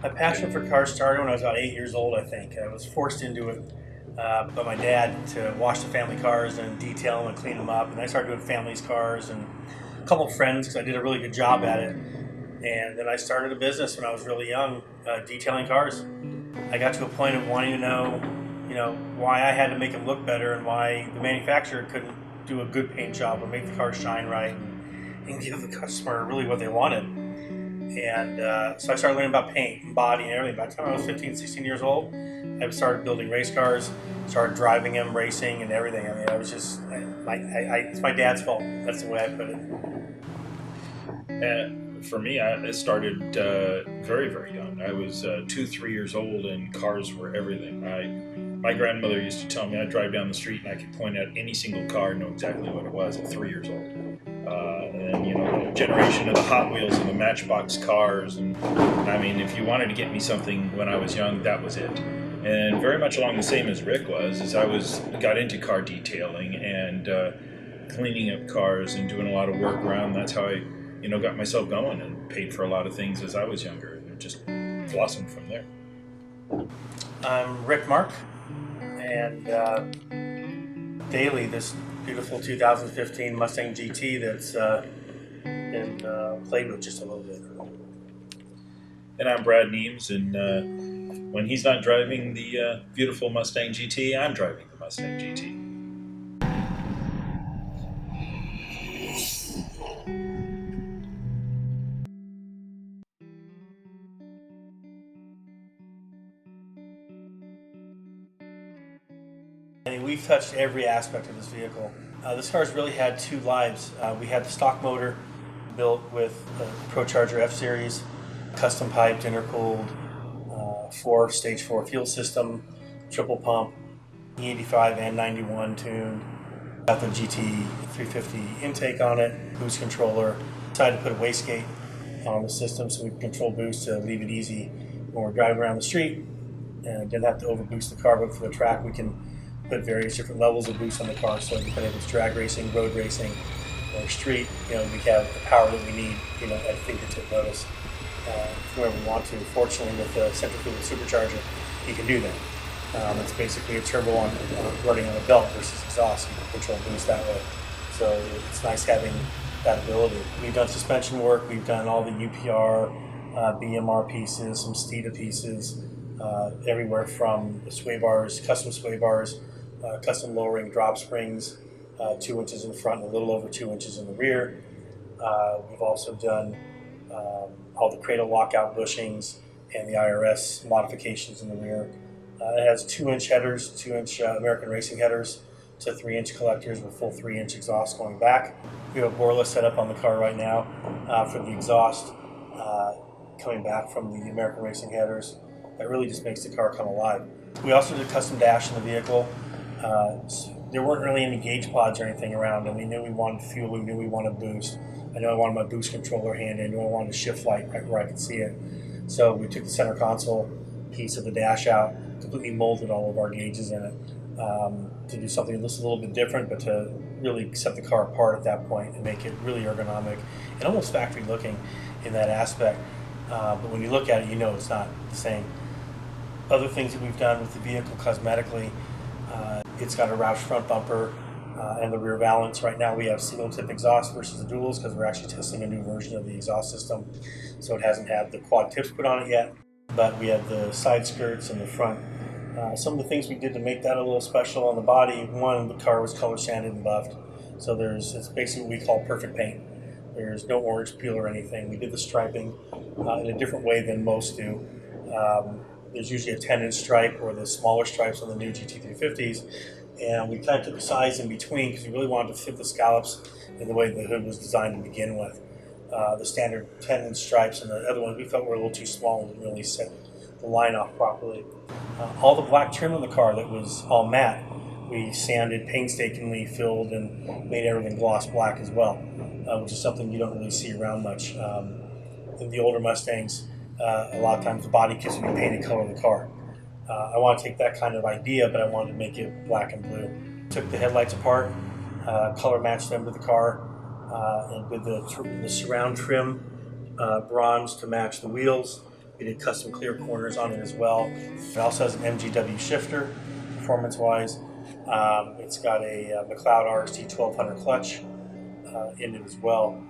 My passion for cars started when I was about 8 years old, I think. I was forced into it by my dad to wash the family cars and detail them and clean them up. And I started doing family's cars and a couple of friends because I did a really good job at it. And then I started a business when I was really young, detailing cars. I got to a point of wanting to know, why I had to make them look better and why the manufacturer couldn't do a good paint job or make the car shine right and give the customer really what they wanted. And so I started learning about paint and body and everything. By the time I was 15, 16 years old, I started building race cars, started driving them, racing, and everything. I mean, I was just, it's my dad's fault. That's the way I put it. For me, it started very, very young. I was 2, 3 years old, and cars were everything. My grandmother used to tell me I'd drive down the street and I could point out any single car and know exactly what it was at 3 years old. And the generation of the Hot Wheels and the Matchbox cars, and I mean, if you wanted to get me something when I was young, that was it. And very much along the same as Rick was, as I got into car detailing and cleaning up cars and doing a lot of work around. That's how I got myself going and paid for a lot of things as I was younger. And it just blossomed from there. I'm Rick Mark, and daily this beautiful 2015 Mustang GT that's been played with just a little bit. And I'm Brad Neems, and when he's not driving the beautiful Mustang GT, I'm driving the Mustang GT. I mean, we've touched every aspect of this vehicle. This car's really had two lives. We had the stock motor built with the Procharged F-Series, custom piped, intercooled, stage 4 fuel system, triple pump, E85 and 91 tuned. Got the GT 350 intake on it, boost controller. Decided to put a wastegate on the system so we can control boost to leave it easy when we're driving around the street. And didn't have to overboost the car, but for the track we can put various different levels of boost on the car. So depending if it's drag racing, road racing, or street, we have the power that we need, at fingertip notice. Wherever we want to. Fortunately, with the centrifugal supercharger, you can do that. It's basically a turbo running on a belt versus exhaust. You can control boost that way. So it's nice having that ability. We've done suspension work. We've done all the UPR, BMR pieces, some Steeda pieces, everywhere from the sway bars, custom sway bars, custom lowering drop springs, 2 inches in front and a little over 2 inches in the rear. We've also done all the cradle lockout bushings and the IRS modifications in the rear. It has 2-inch headers, 2-inch American Racing headers to 3-inch collectors with full 3-inch exhaust going back. We have a boreless set up on the car right now for the exhaust coming back from the American Racing headers. That really just makes the car come alive. We also did a custom dash in the vehicle. There weren't really any gauge pods or anything around, and we knew we wanted fuel, we knew we wanted boost. I knew I wanted my boost controller hand, I knew I wanted a shift light right where I could see it. So we took the center console piece of the dash out, completely molded all of our gauges in it to do something that's a little bit different, but to really set the car apart at that point and make it really ergonomic and almost factory looking in that aspect. But when you look at it, it's not the same. Other things that we've done with the vehicle cosmetically, it's got a Roush front bumper and the rear valance. Right now we have single tip exhaust versus the duals because we're actually testing a new version of the exhaust system. So it hasn't had the quad tips put on it yet, but we have the side skirts and the front. Some of the things we did to make that a little special on the body, one, the car was color sanded and buffed. So it's basically what we call perfect paint. There's no orange peel or anything. We did the striping in a different way than most do. There's usually a 10-inch stripe or the smaller stripes on the new GT350s, and we kind of took a size in between because we really wanted to fit the scallops in the way the hood was designed to begin with. The standard 10-inch stripes and the other ones we felt were a little too small and didn't really set the line off properly. All the black trim on the car that was all matte, we sanded, painstakingly filled, and made everything gloss black as well, which is something you don't really see around much. In the older Mustangs, a lot of times the body kits would be painted color of the car. I want to take that kind of idea, but I wanted to make it black and blue. Took the headlights apart, color matched them to the car, and did the surround trim bronze to match the wheels. We did custom clear corners on it as well. It also has an MGW shifter, performance-wise. It's got a McLeod RXT 1200 clutch in it as well.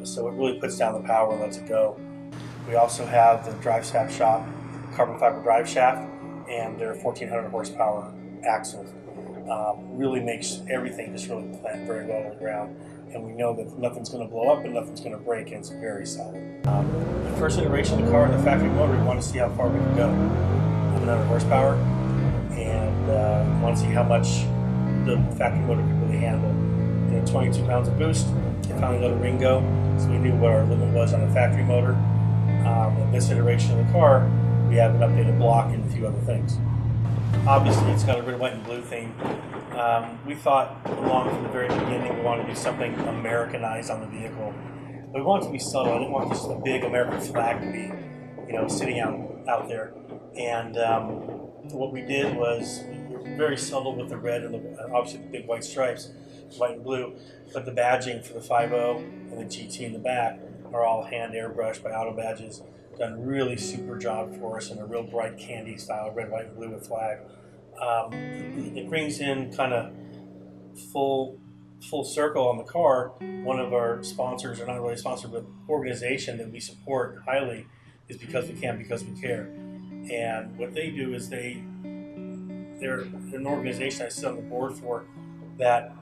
So it really puts down the power and lets it go. We also have the drive shaft shop, carbon fiber drive shaft, and their 1400 horsepower axles. Really makes everything just really plant very well on the ground. And we know that nothing's going to blow up and nothing's going to break, and it's very solid. The first iteration of the car in the factory motor, we want to see how far we can go. 100 horsepower, and we want to see how much the factory motor can really handle. 22 pounds of boost, it finally let a ring go, so we knew what our limit was on the factory motor. In this iteration of the car, we have an updated block and a few other things. Obviously, it's got a red, white, and blue theme. We thought along from the very beginning we wanted to do something Americanized on the vehicle. But we wanted it to be subtle. I didn't want just a big American flag to be, sitting out there. And what we did was we were very subtle with the red and obviously the big white stripes, white and blue. But the badging for the 5.0 and the GT in the back are all hand airbrushed by Auto Badges. Done really super job for us in a real bright candy style, red, white, and blue with flag. It brings in kind of full circle on the car. One of our sponsors, or not really a sponsor, but organization that we support highly is Because We Can, Because We Care. And what they do is they're an organization I sit on the board for that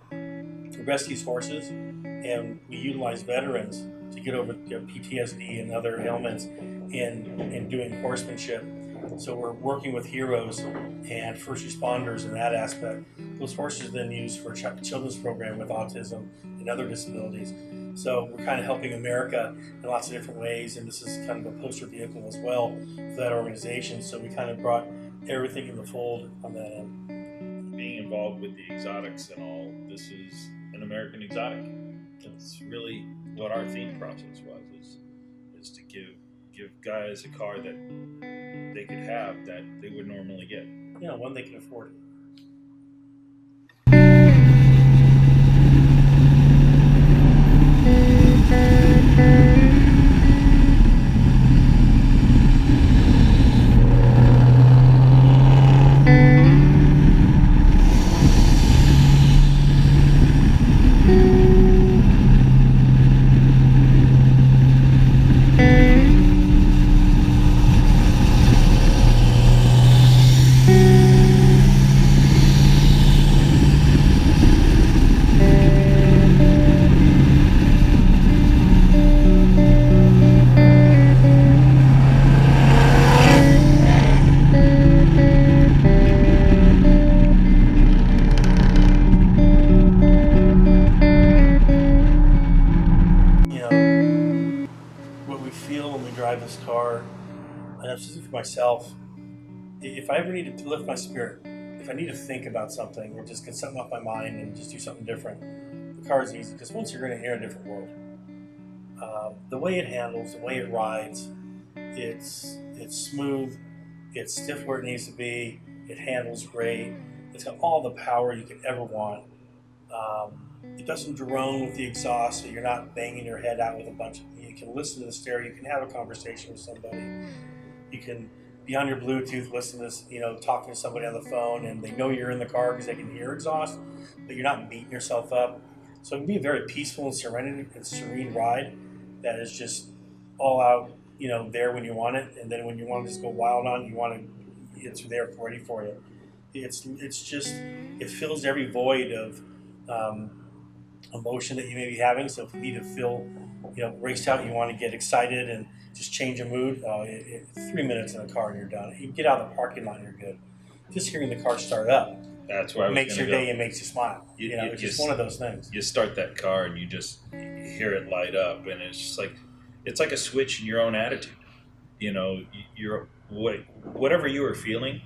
rescues horses, and we utilize veterans to get over PTSD and other ailments in doing horsemanship. So we're working with heroes and first responders in that aspect. Those horses then used for children's program with autism and other disabilities. So we're kind of helping America in lots of different ways, and this is kind of a poster vehicle as well for that organization. So we kind of brought everything in the fold on that end. Being involved with the exotics and all, this is an American exotic. That's really what our theme process was, is to give guys a car that they could have that they would normally get. Yeah, one they can afford. This car, and I'm speaking for myself, if I ever need to lift my spirit, if I need to think about something or just get something off my mind and just do something different, the car is easy, because once you're in a different world. The way it handles, the way it rides, it's smooth, it's stiff where it needs to be, it handles great, it's got all the power you could ever want. It doesn't drone with the exhaust, so you're not banging your head out with a bunch of. You can listen to the stereo. You can have a conversation with somebody. You can be on your Bluetooth, listen to this, talking to somebody on the phone, and they know you're in the car because they can hear exhaust, but you're not beating yourself up. So it can be a very peaceful and serene ride that is just all out, there when you want it, and then when you want to just go wild on, it's there ready for you. It's just, it fills every void of emotion that you may be having. So if you need to feel, raced out, you want to get excited and just change your mood, 3 minutes in the car and you're done. You get out of the parking lot and you're good. Just hearing the car start up, that's where makes your day and makes you smile. It's just one of those things. You start that car and you just hear it light up, and it's just it's like a switch in your own attitude. You're whatever you are feeling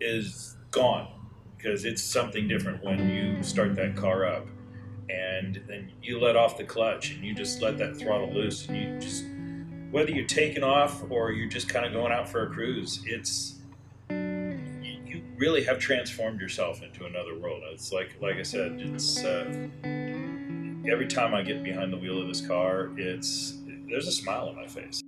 is gone, because it's something different when you start that car up, and then you let off the clutch and you just let that throttle loose, and you just, whether you're taking off or you're just kind of going out for a cruise, you really have transformed yourself into another world. It's like I said, it's every time I get behind the wheel of this car, there's a smile on my face.